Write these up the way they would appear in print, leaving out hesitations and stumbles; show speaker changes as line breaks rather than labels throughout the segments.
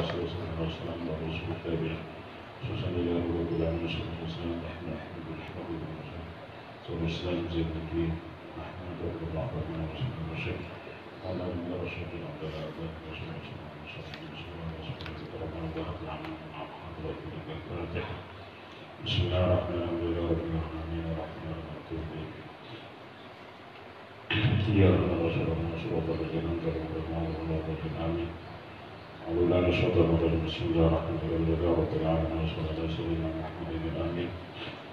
والصلاة والسلام على رسول التابعين خصوصا إلى رب العالمين صلى الله عليه وسلم نحن أحمد الحمد لله صلى الإسلام زين الدين أحمد رب العالمين ورسول الرشيد وعلى من رشد عبد العباد رسول الله صلى الله عليه وسلم ربنا ظهر العالمين مع حضرة الفاتحة بسم الله الرحمن الرحيم رب العالمين الرحمن الرحيم يا رب الرسول الله الذين أنزلوا الرحمن الرحيم آمين أولا نشهد أن بسم الله الرحمن الرحيم رب العالمين وصلى الله سيدنا محمد آمين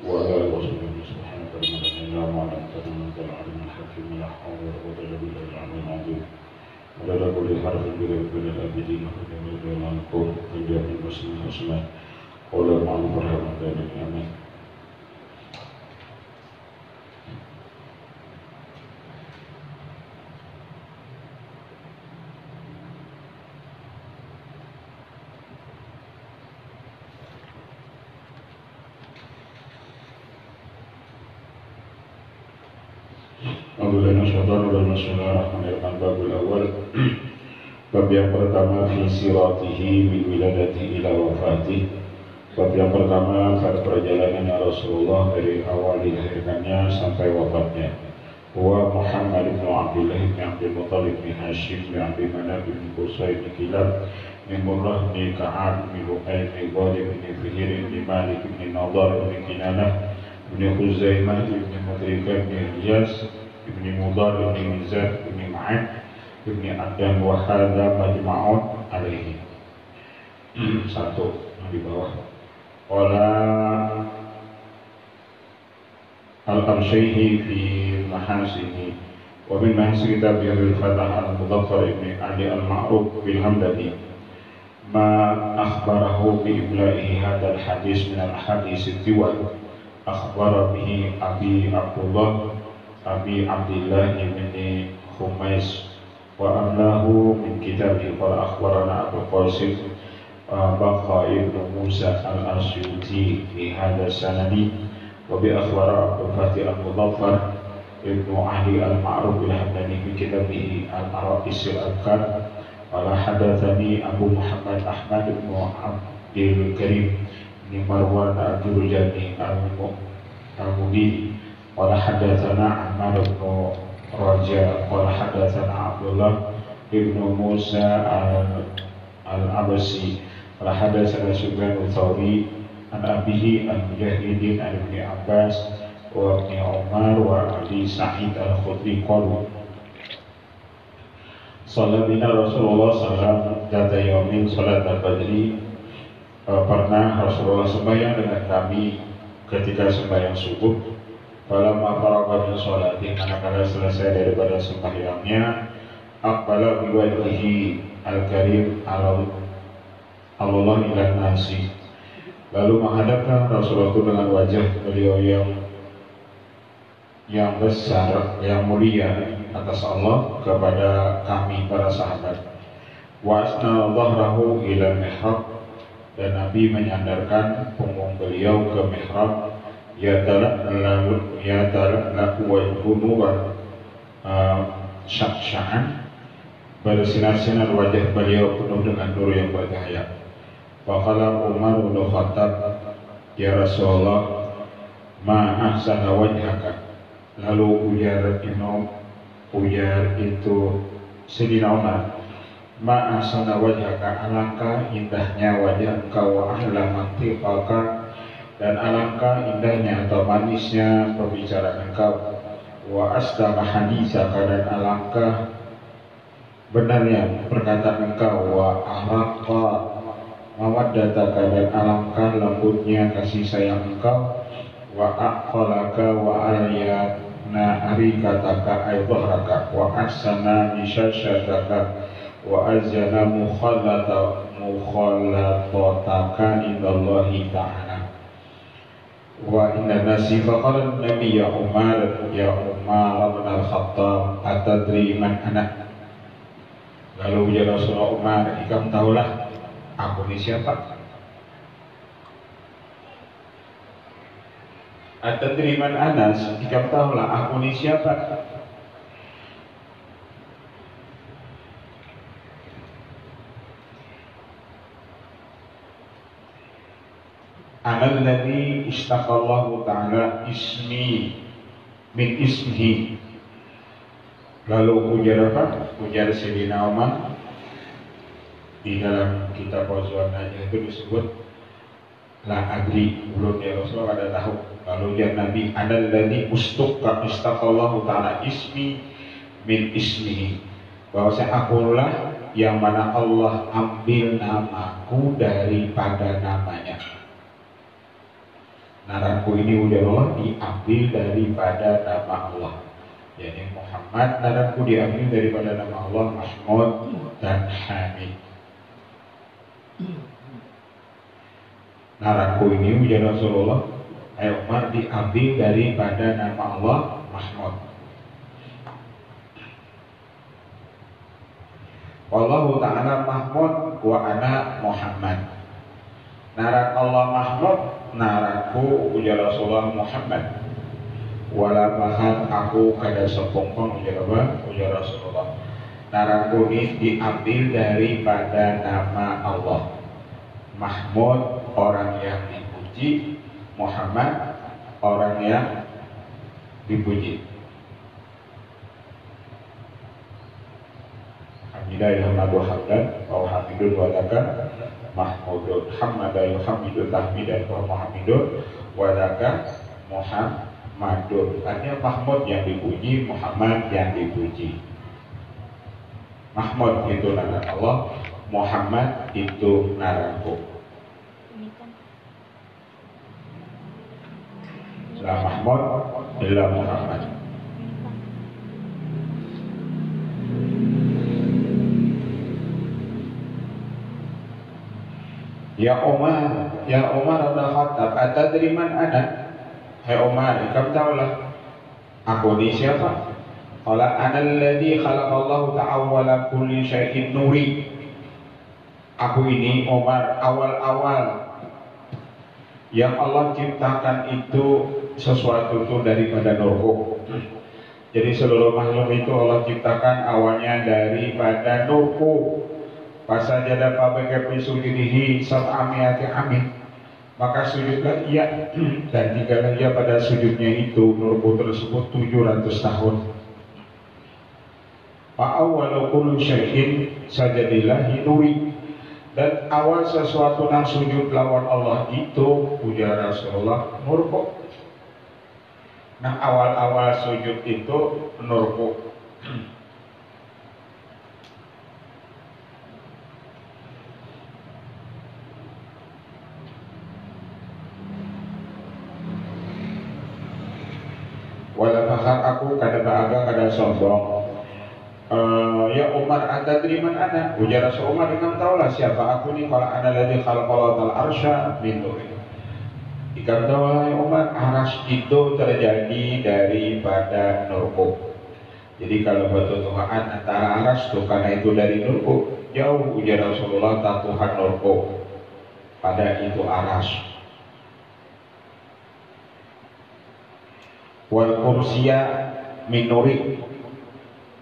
وعلى آله وصحبه سبحانك اللهم لا إله إلا أنت أنت العليم الحكيم لا حول ولا قوة إلا بالله العلي العظيم ولدى كل حرف من الآبدين وكل من القول من جميع المسلمين والمسلمات قولا معروفا رحمة الله آمين. Bismillahirrahmanirrahim. Babul awal. Bab yang pertama fi siratihi min wiladati ila wafati. Bab yang pertama pada perjalanannya Rasulullah dari awal dilahirkannya sampai wafatnya. Wa Muhammad bin Abdullah bin Abdul Muttalib bin Hashim bin Abdul Manaf bin Qusay bin Kilab bin Murrah bin Ka'ab bin Lu'ay bin Ghalib bin Fihir bin Malik bin Nadar bin Kinanah bin Khuzaimah bin Mudrikah bin Iyas Ibn Mudar, Ibn Mizar, Ibn Ma'ad, Ibn Adnan, Wahada, Majma'un, alaihi. Satu di bawah. Qala Al-Arshayhi fi mahasini wa min mahasini kitab Al-Fatah Al-Mudaffar Ibn Ali Al-Ma'ruf bil-Hamdani ma akhbarahu bi ibla'ihi hadal hadis min al-hadis al-tiwal akhbara bihi Abi Abdullah Abi Abdillah ibn Khumais wa amlahu min kitabih qala akhbarana Abu Qasim Baqa ibn Musa al-Asyuti fi hadha sanadi wa bi akhbara Abu Fatih al-Mudaffar ibn Ali al-Ma'ruf bil-Hamdani fi kitabih al-Ara'is al-Adkar qala hadathani Abu Muhammad Ahmad ibn Abdul Karim ibn Marwan al-Jurjani al-Mudini qala hadatsana Ahmad bin Raja qala hadatsana Abdullah bin Musa al-Abasi qala hadatsana Sufyan al-Thawri an abihi al-Mujahidin an Ibn Abbas wa Ibn Umar wa Ali Sa'id al-Khudri qalu Sallamina Rasulullah sallallahu alaihi wasallam salat al-Fajri. Pernah Rasulullah sembahyang dengan kami ketika sembahyang subuh. Falamma faraga min sholati, manakala selesai daripada sembahyangnya, aqbala biwajhihi al-karim Allah ila nasi, lalu menghadapkan Rasulullah itu dengan wajah beliau yang besar, yang mulia atas Allah kepada kami para sahabat. Wa asna dhahrahu ila mihrab, dan Nabi menyandarkan punggung beliau ke mihrab. Ya talak laku wajhu nuran syaksya'an, bersinar-sinar wajah beliau penuh dengan nur yang bercahaya. Faqala Umar bin Khattab, ya Rasulullah, ma ahsana wajhaka. Lalu ujar itu Sayyidina Umar, ma ahsana wajhaka, alangkah indahnya wajah engkau, wa ahla mantiqaka, dan alangkah indahnya atau manisnya perbicaraan engkau, wa asdaqa haditsaka, dan alangkah benarnya perkataan engkau, wa ahraqa mawaddataka, dan alangkah lembutnya kasih sayang engkau, wa aqalaka wa aryana arikataka ay dhahraka, wa ahsana nishashataka wa azana mukhallataka indallahi ta'ala. Wa inna nasi faqala Nabi ya Umar bin al-Khattab atadri man ana. Lalu ya Rasulullah, Umar, ikam tahulah aku ini siapa? Atadri man ana, ikam tahulah aku ini siapa? Analladzi istaqallahu ta'ala ismi min ismihi. Lalu ujar apa? Ujar Sayyidina Umar di dalam kitab Al-Zuhannanya itu disebut la adri, belum ya Rasulullah ada tahu. Lalu ujar Nabi, analladzi istaqallahu ta'ala ismi min ismihi, bahwasanya akulah yang mana Allah ambil namaku daripada namanya. Naranku ini udah Allah diambil daripada nama Allah. Jadi Muhammad, naranku diambil daripada nama Allah Mahmud dan Hamid. Naranku ini udah Rasulullah Umar diambil daripada nama Allah Mahmud. Wallahu ta'ala Mahmud wa ana Muhammad. Naran Allah Mahmud, naranku ujar Rasulullah Muhammad. Wala bahan aku kada sepongkong ujar apa? Ujar Rasulullah. Naranku ini diambil daripada nama Allah. Mahmud orang yang dipuji, Muhammad orang yang dipuji. Hamidah yuhamadu hamdan wa hamidun wa laka mahmudun. Hamada yuhamidu tahmidan wa muhamidun wa laka muhammadun. Artinya Mahmud yang dipuji, Muhammad yang dipuji. Mahmud itu nama Allah, Muhammad itu naranku. La Mahmud illa Muhammad. Ya Umar bin Khattab, atadri man ana? Hai Umar, kamu tahulah aku ni siapa? Qala ana alladhi khalaqallahu ta'awwala kulli syai'in nuri. Aku ini Umar, awal-awal yang Allah ciptakan itu sesuatu itu daripada nurku. Jadi seluruh makhluk itu Allah ciptakan awalnya daripada nurku. Fasajada fabaka fi sujudihi sab'amiati amin. Maka sujudlah ia dan tinggallah ia pada sujudnya itu nurku tersebut 700 tahun. Fa awwalu kulli syai'in sajadillahi nuri. Dan awal sesuatu nang sujud lawan Allah itu ujar Rasulullah nurku. Nah awal-awal sujud itu nurku. Wala fakhar aku kada bangga kada sombong. Ya Umar, atadri man ana? Ujar Rasul Umar, engkau tahulah siapa aku ni? Qala ana alladzi khalaqal arsya min nur. Engkau tahulah ya Umar, arsy itu terjadi daripada nurku. Jadi kalau bertutuhan antara arsy itu karena itu dari nurku, jauh ujar Rasulullah tak Tuhan nurku. Pada itu arsy. Wal kursiya min nuri,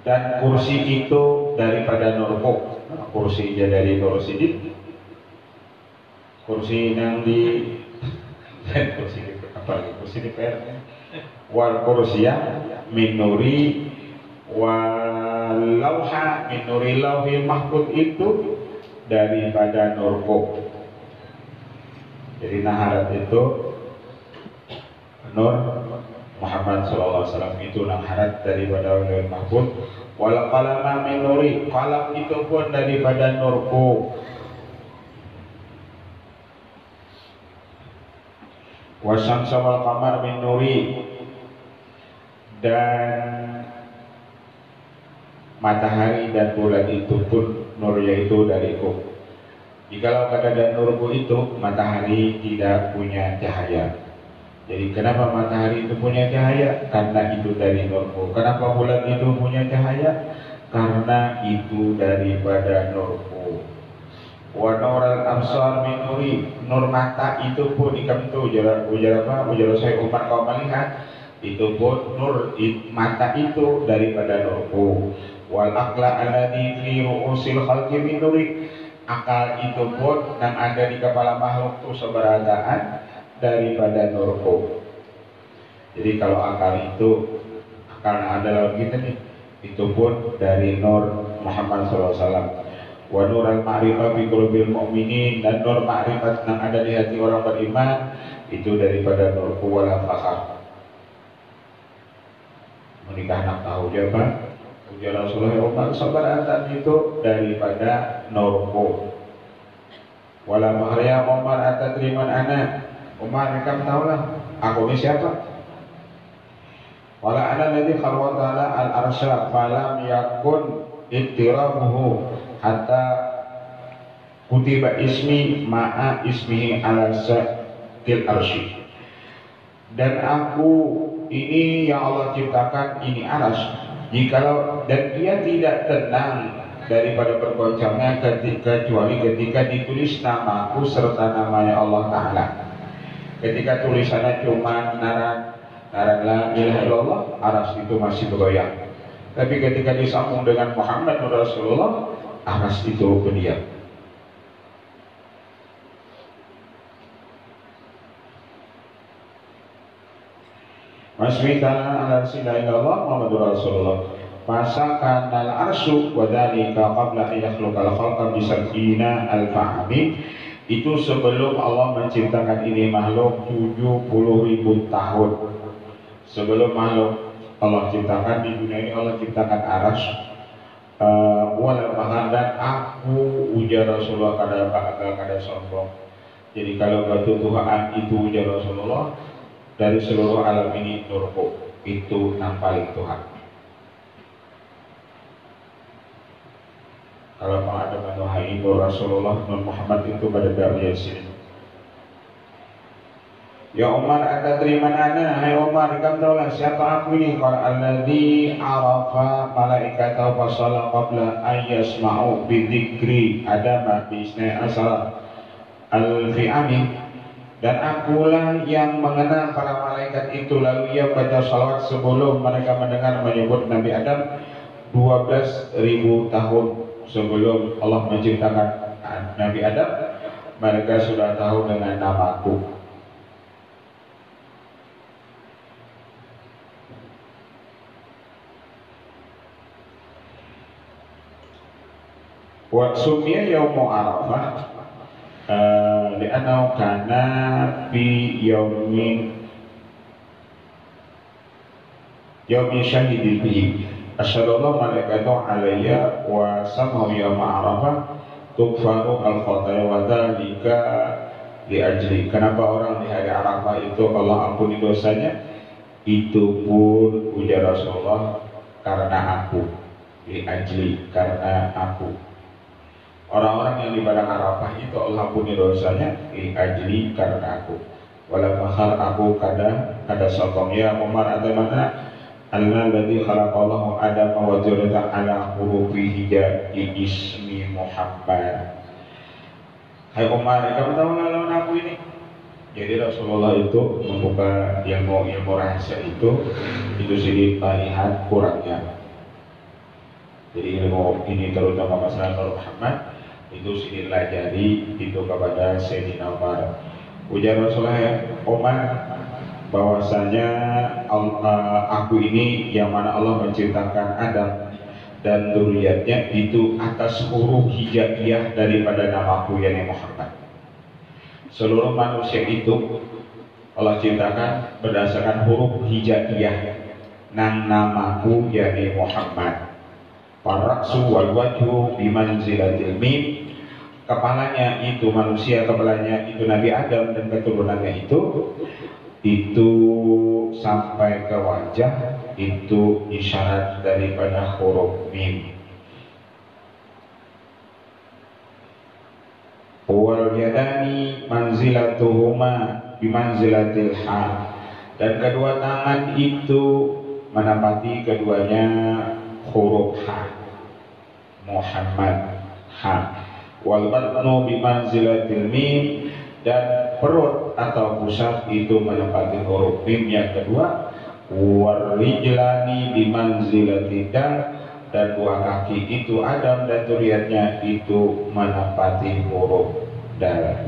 dan kursi itu daripada nurku. Kursi dari nur sidik, kursi yang di kursi apa lagi? Kursi di PR. Wal kursiya min nuri, wal lauha min nuri, lauhil mahfuz itu daripada nurku. Jadi naharat itu nur Muhammad SAW itu nangharat daripada lauhul mahfuz. Wal qalama min nuri, qalam itu pun daripada nurku. Wasyamsa wal qamar min nuri, dan matahari dan bulan itu pun nurnya itu dariku. Jikalau kata dan nurku itu, matahari tidak punya cahaya. Jadi kenapa matahari itu punya cahaya? Karena itu dari nurku. Kenapa bulan itu punya cahaya? Karena itu daripada nurku. Wa nural absar min nuri, nur mata itu pun ikamtu ujar apa? Ujar saya Umar kau melihat itu pun nur mata itu daripada nurku. Wal aqla alladhi fi ru'usil khalqi min nuri, akal itu pun yang ada di kepala makhluk itu seberadaan daripada nurku. Jadi kalau akal itu karena adalah kita nih, itu pun dari nur Muhammad SAW. Wa nurul ma'rifah fi qulubil mu'minin, dan nur ma'rifat yang ada di hati orang beriman itu daripada nurku wala fakhar. Menikah nak tahu dia apa? Ujar Rasulullah, Umar sabar antan itu daripada nurku. Wala fakhar ya Umar atadriman ana. Umar, kamu tahu lah aku ini siapa? Wala ana alladhi khalwa ta'ala al-arsya falam yakun ittirabuhu hatta kutiba ismi ma'a ismihi ala sa'til arsy. Dan aku ini yang Allah ciptakan ini aras, jikalau dan dia tidak tenang daripada bergoncangnya kecuali ketika ditulis namaku serta namanya Allah Ta'ala. Ketika tulisannya cuma naran la ilaha illallah, aras itu masih bergoyang. Tapi ketika disambung dengan Muhammad Rasulullah, aras itu berdiam. Masmi ta'ala ala illallah Muhammadur Rasulullah. Fasakan al-arsyu wa dhalika qabla yakhluqal khalqa bisab'ina al-fahmi. Itu sebelum Allah menciptakan ini makhluk 70.000 tahun. Sebelum makhluk Allah ciptakan di dunia ini, Allah ciptakan aras. Wala dan aku ujar Rasulullah kada sombong. Jadi kalau ketuhanan itu ujar Rasulullah, dari seluruh alam ini nurku itu yang paling Tuhan. Kalau mau ada menuhai nur Rasulullah Nur Muhammad itu pada dari sini. Ya Umar atadriman ana, hai Umar, kamu tahu lah siapa aku ini? Qala alladzi arafa malaikata wa salla qabla an yasma'u bi dzikri adama bi isna asara al-fi'ami. Dan akulah yang mengenal para malaikat itu, lalu ia baca salawat sebelum mereka mendengar menyebut Nabi Adam 12.000 tahun sebelum Allah menciptakan Nabi Adam. Mereka sudah tahu dengan namaku. Wa sumiya yaumu Arafah li'annahu kana fi yaumin syahidin bihi asyhadu malaikatu alayya wa samahu yauma Arafah tukfaru al-khataya wa dzalika li ajli. Kenapa orang di hari Arafah itu Allah ampuni dosanya? Itu pun ujar Rasulullah, karena aku, li ajli, karena aku. Orang-orang yang di padang Arafah itu Allah ampuni dosanya li ajli, karena aku. Wala mahal aku kada sokong ya Umar ada mana alladzi khalaqallahu Adama wa dzurriyyata ala hurufi hija ismi Muhammad. Hai Umar, kamu tahu lawan aku ini? Jadi Rasulullah itu membuka ilmu rahasia itu sedikit lihat kurangnya. Jadi ilmu ini terutama masalah Nur Muhammad itu sedikit pelajari itu kepada Sayyidina Umar. Ujar Rasulullah, ya Umar, bahwasanya aku ini yang mana Allah menciptakan Adam dan dzurriyyatnya itu atas huruf hijaiyah daripada namaku yakni Muhammad. Seluruh manusia itu Allah ciptakan berdasarkan huruf hijaiyah nang namaku yakni Muhammad. Faraksu wal wajhu bimanzilatil mim. Kepalanya itu manusia, kepalanya itu Nabi Adam dan keturunannya itu sampai ke wajah itu isyarat daripada huruf mim. Wal yadani manzilatuhuma bimanzilatil ha. Dan kedua tangan itu menempati keduanya huruf ha. Muhammad ha. Wal batnu bimanzilatil mim. Dan perut atau pusat itu menempati huruf mim yang kedua. Warijlani bimanzilati dan dua kaki itu Adam dan dzurriyyatnya itu menempati huruf dal.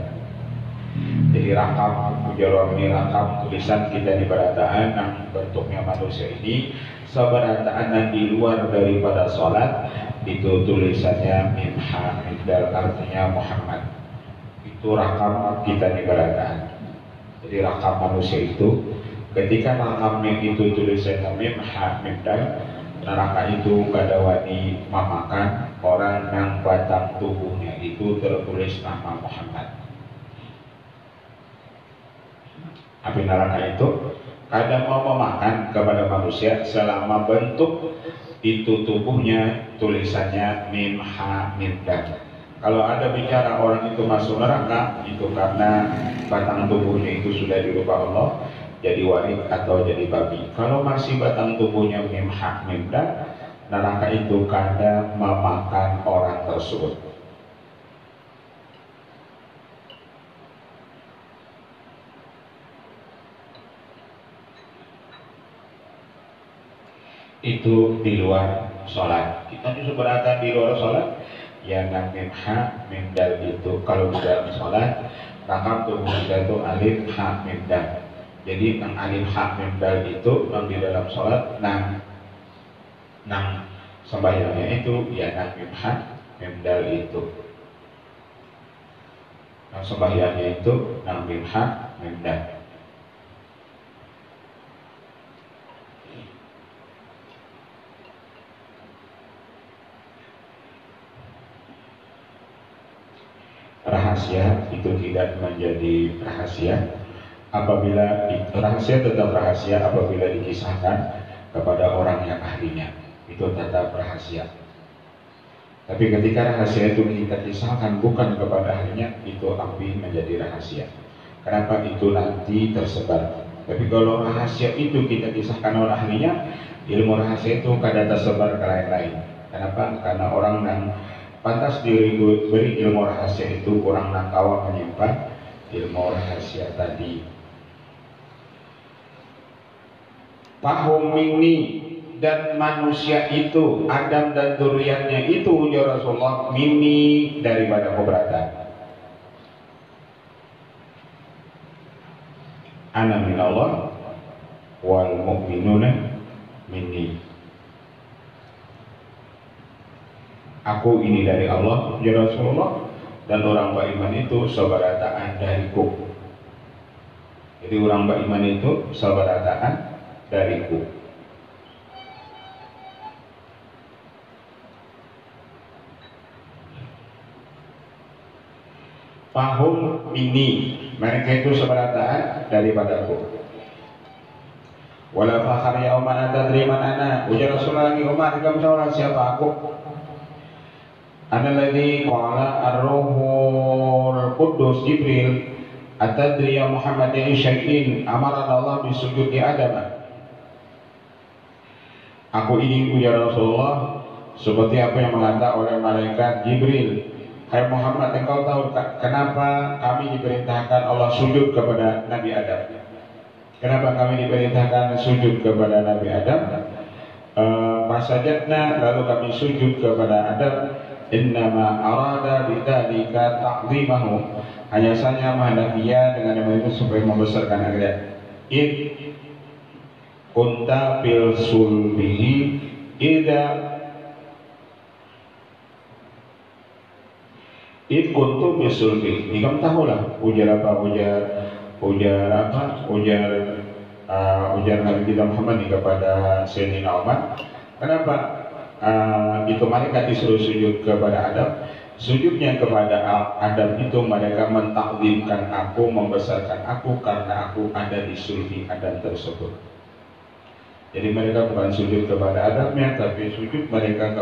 Jadi rakam, ujar ini rakam tulisan kita di barataan yang bentuknya manusia ini sebarataan yang di luar daripada sholat itu tulisannya Minha Mindal, artinya Muhammad. Itu rakam kita di barataan. Jadi rakam manusia itu ketika rakamnya itu tulisannya Minha Mindal, neraka itu kada wani memakan orang yang batang tubuhnya itu tertulis nama Muhammad. Api neraka itu kadang mau memakan kepada manusia selama bentuk itu tubuhnya tulisannya Minha Mindal. Kalau ada bicara orang itu masuk neraka itu karena batang tubuhnya itu sudah dirubah Allah jadi warik atau jadi babi. Kalau masih batang tubuhnya Minha Mindal, neraka itu kadang memakan orang tersebut. Itu di luar sholat. Kita disebutkan di luar sholat ya Minha Mindal itu kalau di dalam sholat rakam tubuh kita itu alif ha mindal. Jadi yang alif ha mindal itu yang di dalam sholat nang sembahyangnya itu ya Minha Mindal itu yang sembahyangnya itu Minha Mindal. Rahasia itu tidak menjadi rahasia apabila rahasia tetap rahasia apabila dikisahkan kepada orang yang ahlinya, itu tetap rahasia. Tapi ketika rahasia itu kita kisahkan bukan kepada ahlinya, itu api menjadi rahasia. Kenapa? Itu nanti tersebar. Tapi kalau rahasia itu kita kisahkan oleh ahlinya, ilmu rahasia itu kadang tersebar ke lain-lain. Kenapa? Karena orang yang pantas diberi ilmu rahasia itu kurang nakawa menyimpan ilmu rahasia tadi. Fahum minni, dan manusia itu Adam dan zuriatnya itu ya Rasulullah minni daripada keberatan. Ana minallah wal mu'minuna minni. Aku ini dari Allah ya Rasulullah, dan orang beriman itu sabarataan dariku. Jadi orang beriman itu sabarataan dariku. Fahum ini, mereka itu sabarataan daripadaku. Wala fakhar ya Umar atadri man ana. Ujar Rasulullah lagi, Umar kamu tahu siapa aku? Analladzi qala ar-ruhul qudus Jibril atadri ya Muhammad ya syai'in amarana Allah bisujudi Adam. Aku ini ya Rasulullah seperti apa yang mengatakan oleh malaikat Jibril. Hai Muhammad, engkau tahu kenapa kami diperintahkan Allah sujud kepada Nabi Adam? Kenapa kami diperintahkan sujud kepada Nabi Adam? Pasajatna, lalu kami sujud kepada Adam. Innama arada bidzalika ta'zimahu, hanya saja maha dia dengan yang itu supaya membesarkan Adam. Id kunta bil sulbihi Id kuntu bil sulbihi. Ini kamu tahu lah ujar Nabi kita Muhammad kepada Sayyidina Umar. Kenapa? Itu mereka disuruh sujud kepada Adam. Sujudnya kepada Adam itu mereka mentaklimkan aku, membesarkan aku karena aku ada di sulbi Adam tersebut. Jadi mereka bukan sujud kepada Adamnya, tapi sujud mereka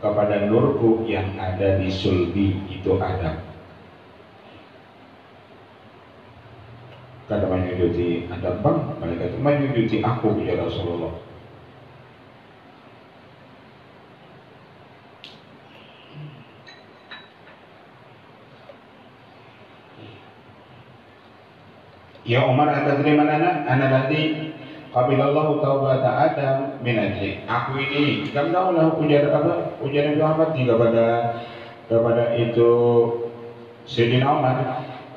kepada nurku yang ada di sulbi itu Adam. Karena menyujuti Adam bang, mereka itu menyujuti aku ya Rasulullah. Ya Umar atadri man ana ladzi qabilallahu taubata Adam min ajli. Aku ini, kamu tahu lah ujar Nabi Muhammad kepada itu Sayyidina Umar.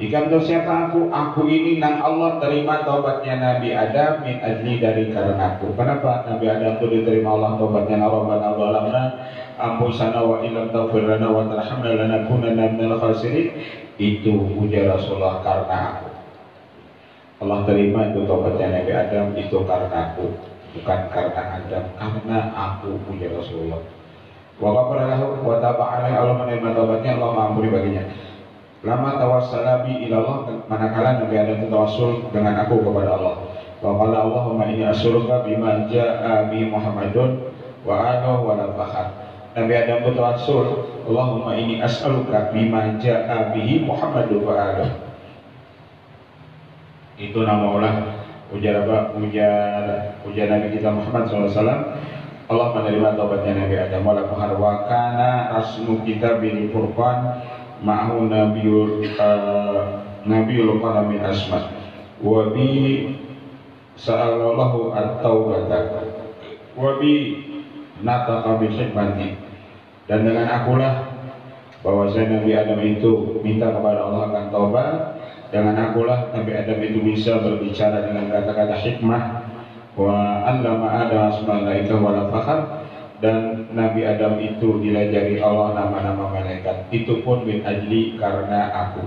Ikan tu siapa aku ini nang Allah terima taubatnya Nabi Adam min ajli dari karena aku. Kenapa Nabi Adam itu diterima Allah taubatnya? Rabbana zalamna anfusana wa illam taghfir lana wa tarhamna lanakunanna minal khasirin. Itu ujar Rasulullah karena aku. Allah terima itu taubatnya Nabi Adam itu karena aku, bukan karena Adam, karena aku ujar Rasulullah. Wa ghafara lahu wa taba alaihi, Allah menerima taubatnya, Allah mengampuni baginya. Lama tawassala bi ilallah, manakala Nabi Adam tawassul dengan aku kepada Allah. Wa qala Allahumma inni as'aluka bima jaa'a bi Muhammadun wa alihi wa la fakhar. Nabi Adam bertawassul, Allahumma inni as'aluka bima jaa'a bihi Muhammadun wa alihi. Itu nama Allah ujar apa? Ujar Nabi kita Muhammad SAW. Allah menerima taubatnya Nabi Adam. Wa la fakhar wa kana asmu kita bil Furqan ma'hu nabiyul qalamin asma wa bi sa'alallahu at-taubata wa bi nataqa bi hikmati, dan dengan akulah bahwa Nabi Adam itu minta kepada Allah akan taubat, dengan akulah Nabi Adam itu bisa berbicara dengan kata-kata hikmah. Wa allama Adam asma'al malaikah wa la fakhar, dan Nabi Adam itu dilajari Allah nama-nama malaikat, itu pun min ajli karena aku.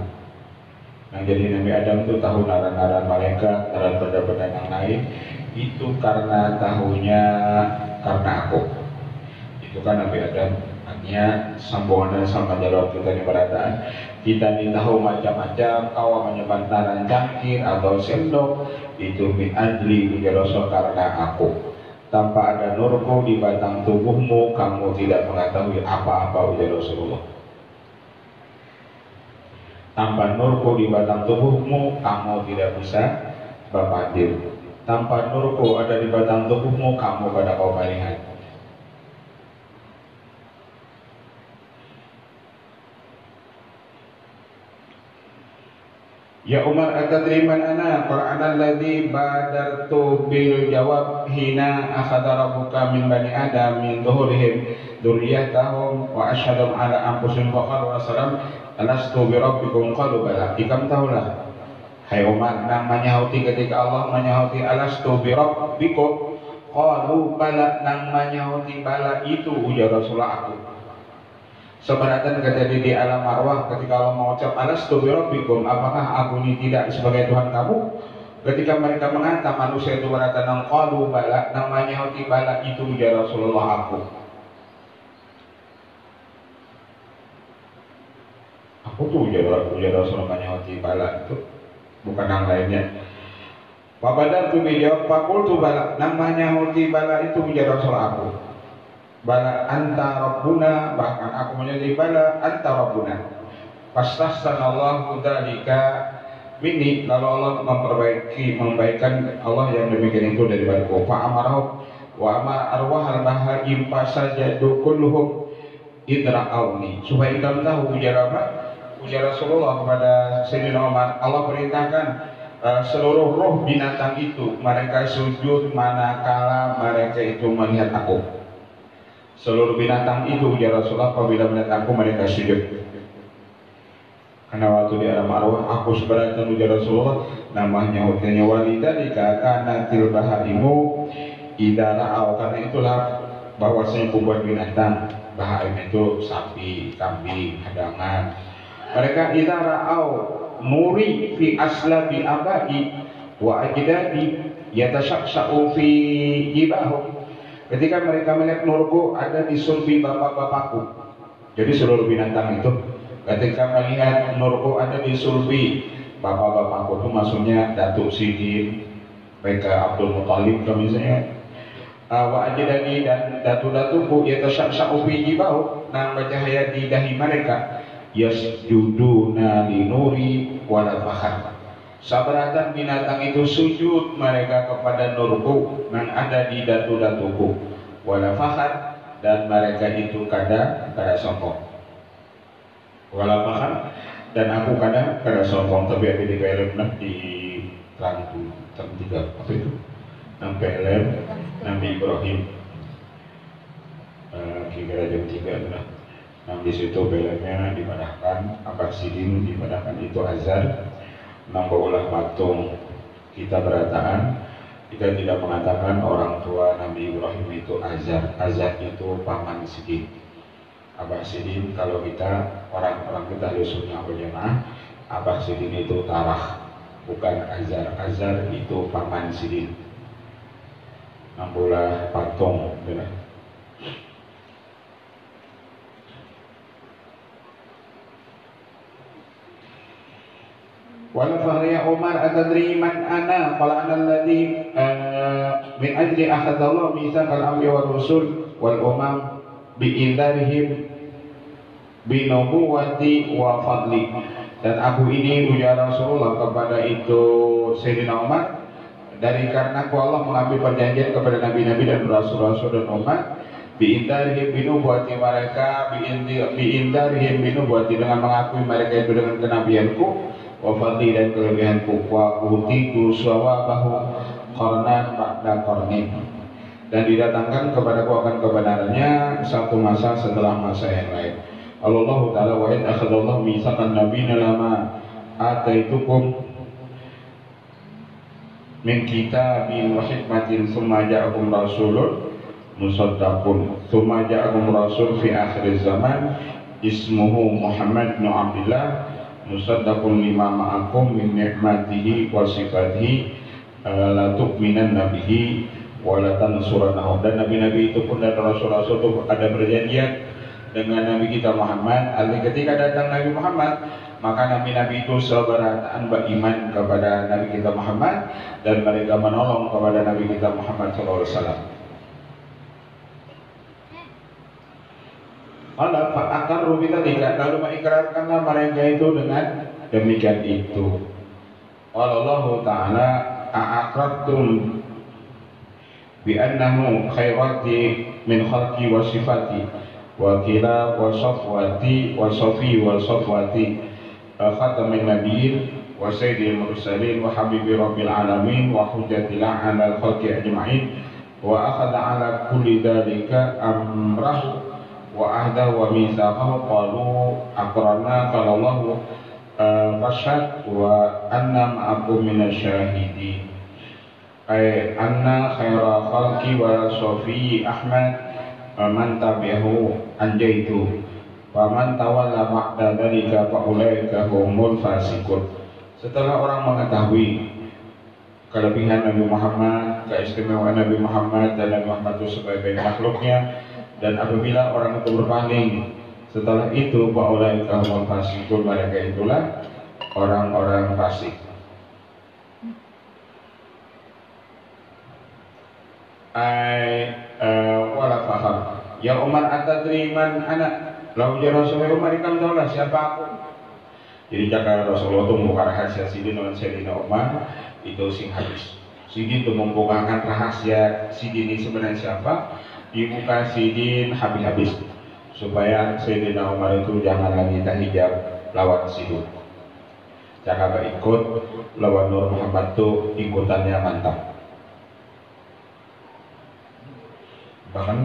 Nah, jadi Nabi Adam itu tahu naran-naran malaikat, naran benda-benda yang lain, itu karena tahunya karena aku. Itu kan Nabi Adam, artinya sambungan sama jalur kita di berataan. Kita ditahu macam-macam, kau menyebantaran cangkir atau sendok, itu min ajli ujar Rasul karena aku. Tanpa ada nurku di batang tubuhmu, kamu tidak mengetahui apa-apa ujar Rasulullah. Tanpa nurku di batang tubuhmu, kamu tidak bisa berpadir. Tanpa nurku ada di batang tubuhmu, kamu pada kau melihat. Ya Umar atadriman ana qala ana alladhi badartu bil jawab hina akhadha rabbuka min bani adam min dhuhurihim dzurriyyatahum wa asyhadu ala anfusihim wa qalu assalam alastu bi rabbikum qalu bala. Ikam tahulah hai Umar, nang menyahauti ketika Allah menyahauti alastu bi rabbikum qalu bala, nang menyahauti bala itu ujar Rasulullah aku. Sebenarnya terjadi di alam arwah ketika Allah mengucap alastu bi rabbikum, apakah aku ini tidak sebagai Tuhan kamu? Ketika mereka mengatakan manusia itu berkata nang qalu bala, namanya hoti bala itu ujar Rasulullah aku. Aku tuh ujar Rasulullah hoti bala itu, bukan yang lainnya. Papadar tuh dijawab pakul tuh bala, namanya hoti bala itu ujar Rasulullah aku. Bala anta rabbuna, bahkan aku menjadi bala anta rabbuna. Fastahsanallahu dzalika minni, lalu Allah membaikkan Allah yang demikian itu daripadaku. Fa amarahu wa amar arwah al-bahaim fasajadu kulluhum idra'auni. Supaya kita tahu ujar apa? Ujar Rasulullah kepada Sayyidina Umar, Allah perintahkan seluruh roh binatang itu mereka sujud manakala mereka itu melihat aku. Seluruh binatang itu ujar Rasulullah apabila melihat aku mereka sujud. Karena waktu di alam arwah aku sebenarnya ujar Rasulullah namanya hutnya walidalika kana til baharimu idara, karena itulah bahwasanya buat binatang baharim itu sapi, kambing, hadangan, mereka idara nuri fi aslabi abai wa ajdadi yatashaqqa'u fi jibahum. Ketika mereka melihat nurku ada di sulbi bapak-bapakku. Jadi seluruh binatang itu ketika melihat nurku ada di sulbi bapak-bapakku, itu maksudnya Datuk Sidin, mereka Abdul Muthalib misalnya, wa ajdadi dan datu-datuku yatashaqqa'u fi jibahum, nah bercahaya di dahi mereka, yasjuduna li nuri wala fakhar. Sabaratan binatang itu sujud mereka kepada nurku yang ada di datu-datuku, wala fakhar, dan mereka itu kada sombong. Wala fakhar, dan aku kada sombong. Tapi ada di film di Trans 3 apa itu? Nang film Nabi Ibrahim kira jam 3 adalah Nah, di situ belanya dipadahkan, Abah Sidin dipadahkan itu azar. Nambah patung kita berataan, kita tidak mengatakan orang tua Nabi Ibrahim itu azar. Azar itu paman Sidin. Abah Sidin kalau kita orang-orang kita di sunnah wal jamaah, Abah Sidin itu tarah, bukan azar. Azar itu paman Sidin. Nambah patung, benar. Wala fahriya Umar atadri man ana qala ana alladhi min ajli akhadallahu mitsaqal anbiya war rusul wal umam bi indarihim bi nubuwati wa fadli. Dan aku ini ujar Rasulullah kepada itu Sayyidina Umar, dari karena Allah mengambil perjanjian kepada nabi-nabi dan rasul-rasul dan umat bi indarihim bi nubuwati, mereka bi indarihim bi nubuwati, dengan mengakui mereka itu dengan kenabianku, wafati dan kelebihanku, wa utitu sawabahu qarnan ba'da qarnin, dan didatangkan kepadaku akan kebenarannya satu masa setelah masa yang lain. Allah Ta'ala wa in akhadallahu mitsaqan nabiyina lama ataitukum min kitabin wa hikmatin summa ja'akum rasulun musaddaqun summa ja'akum rasul fi akhir zaman ismuhu Muhammad bin Abdullah musaddaqun lima ma'akum min ni'matihi wa sifatihi la tu'minan nabihi wa la tansuranahu. Dan nabi-nabi itu pun dan rasul-rasul itu ada perjanjian dengan Nabi kita Muhammad. Artinya ketika datang Nabi Muhammad, maka nabi-nabi itu seberataan beriman kepada Nabi kita Muhammad dan mereka menolong kepada Nabi kita Muhammad SAW. Allah akan rumita tidak, lalu mengikrarkanlah mereka itu dengan demikian itu. Allah Ta'ala a'aqrartum bi annahu khairati min khalqi wa sifati wa kila wa safwati wa safi wa safwati khatamin nabiyyin wa sayyidil mursalin wa habibi rabbil alamin wa hujjatil ala khalqi ajma'in wa akhadha ala kulli dhalika amrah wa ahda wa mitsaqahu qalu aqrarna qala Allah fashhad wa anna ma'akum minasyahidin ay anna khaira khalqi wa safi Ahmad man tabi'ahu anjaitu wa man tawalla ba'da dzalika fa ulaika humul fasiqun. Setelah orang mengetahui kelebihan Nabi Muhammad, keistimewaan Nabi Muhammad dan Nabi Muhammad itu sebagai makhluknya, dan apabila orang itu berpaling setelah itu faulaika humul fasiqun, mereka itulah orang-orang fasik. Wala faham ya Umar atadri man ana, lalu ya Rasulullah Umar ikam tahulah siapa aku. Jadi cakap Rasulullah itu membuka rahasia Sidin dengan Sayyidina Umar itu sing habis. Sidin itu membukakan rahasia Sidin ini sebenarnya siapa, dibuka Sidin habis-habis supaya Sayyidina Umar itu jangan lagi tahijab lawan Sidin. Cakap ikut lawan Nur Muhammad itu ikutannya mantap. Bahkan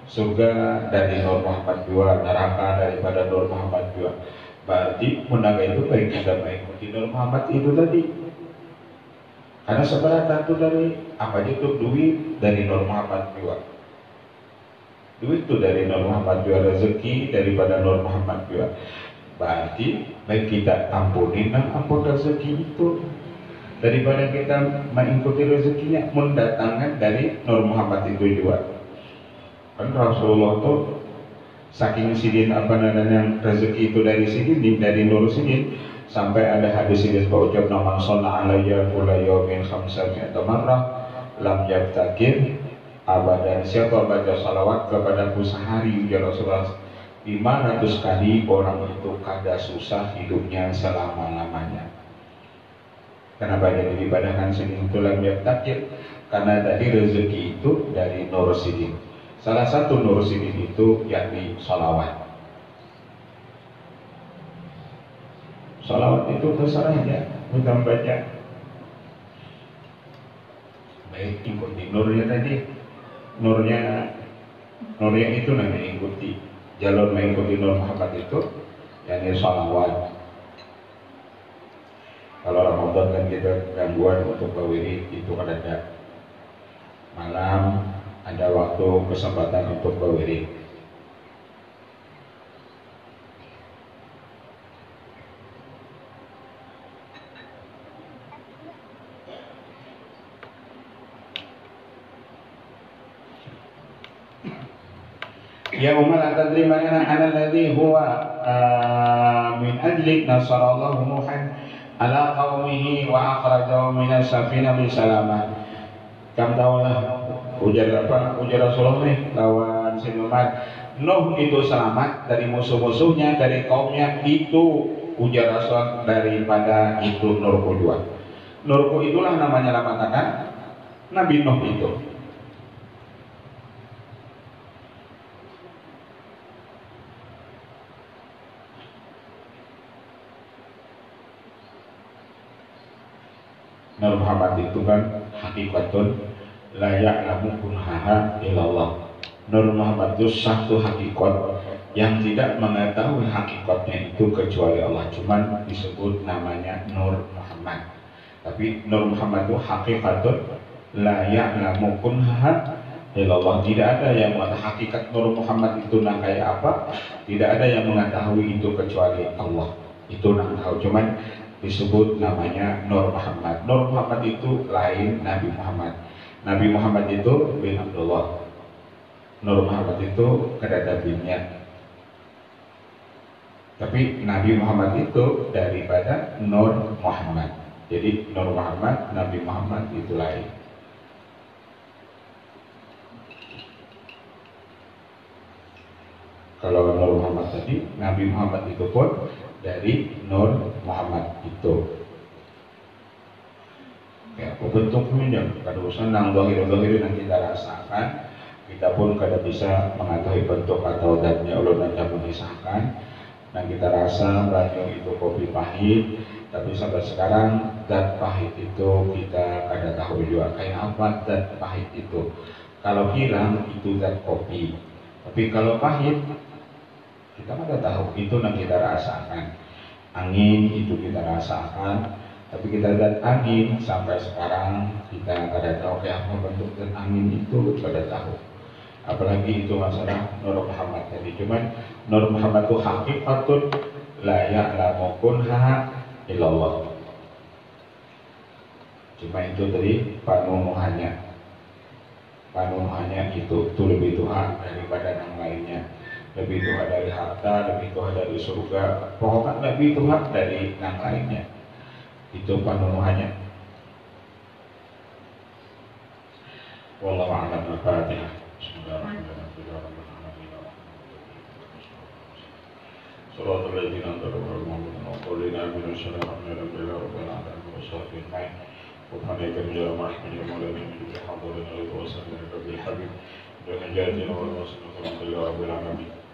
surga dari Nur Muhammad juga, neraka daripada Nur Muhammad juga. Berarti mendaga itu baik kita mengikuti Nur Muhammad itu tadi. Karena seberapa itu dari apa itu duit dari Nur Muhammad juga. Duit itu dari Nur Muhammad juga, rezeki daripada Nur Muhammad juga. Berarti baik kita ampunin dan ampun rezeki itu daripada kita mengikuti rezekinya mendatangkan dari Nur Muhammad itu juga. Kan Rasulullah tuh saking Sidin apa namanya rezeki itu dari Sidin, dari Nur Sidin, sampai ada hadis Sidin berucap nama shalla alayya kulla yawmin khamsami'ata marrah lam yabtakir abadan, siapa baca salawat kepadaku sehari ya Rasulullah 500 kali, orang itu kada susah hidupnya selama-lamanya. Kenapa jadi diibadahkan Sidin itu lam yabtakir? Karena tadi rezeki itu dari Nur Sidin. Salah satu Nur Sidin itu yakni salawat. Salawat itu terserah aja, kita baca. Baik ikuti nurnya tadi, nurnya itu namanya ikuti. jalur mengikuti Nur Muhammad itu yakni sholawat. Kalau Ramadan kan kita gangguan untuk berwirid, itu kan ada malam, ada waktu kesempatan untuk berwirid. Ya umma la tadri ma ana alladhi huwa min ajlik nasarallahu Nuhan ala qaumihi wa akhrajahu minas safina bi salamat. Kamu tahulah ujar apa? Ujar Rasulullah nih lawan si Nuh itu selamat dari musuh-musuhnya, dari kaumnya. Itu ujar Rasul daripada itu Nurku dua. Nurku itulah namanya mengatakan Nabi Nuh itu. Nur Muhammad itu kan hakikatun la ya'lamu kunhaha illallah. Nur Muhammad itu satu hakikat yang tidak mengetahui hakikatnya itu kecuali Allah, cuman disebut namanya Nur Muhammad. Tapi Nur Muhammad itu hakikatun la ya'lamu kunhaha illallah. Tidak ada yang mengetahui hakikat Nur Muhammad itu nah kayak apa, tidak ada yang mengetahui itu kecuali Allah. Itu nak tahu, cuman disebut namanya Nur Muhammad. Nur Muhammad itu lain Nabi Muhammad. Nabi Muhammad itu bin Abdullah. Nur Muhammad itu kedada binnya. Tapi Nabi Muhammad itu daripada Nur Muhammad. Jadi Nur Muhammad, Nabi Muhammad itu lain. Kalau Nur Muhammad tadi, Nabi Muhammad itu pun dari Nur Muhammad itu. Ya, bentuknya kada usah nang dohir-dohir yang kita rasakan, kita pun kada bisa mengetahui bentuk atau zatnya ulun yang mengisahkan. Dan kita rasa banyak itu kopi pahit, tapi sampai sekarang zat pahit itu kita kada tahu juga kayak apa zat pahit itu. Kalau hilang itu zat kopi, tapi kalau pahit kita kada tahu, itu yang kita rasakan. Angin itu kita rasakan, tapi kita lihat angin sampai sekarang kita kada tahu kayak apa bentuk dan angin itu kada tahu. Apalagi itu masalah Nur Muhammad tadi. Cuman Nur Muhammad itu hakikatun la ya'lamu kunha illallah. Cuma itu tadi panunuhannya. Panunuhannya itu lebih Tuhan daripada yang lainnya. Lebih Tuhan dari harta, lebih Tuhan dari surga, pokoknya lebih Tuhan dari yang lainnya. Itu penuhannya. Wallahu a'lam bishawab. Bismillahirrahmanirrahim. Shiratal ladzina an'amta 'alaihim ghairil maghdubi 'alaihim waladdallin.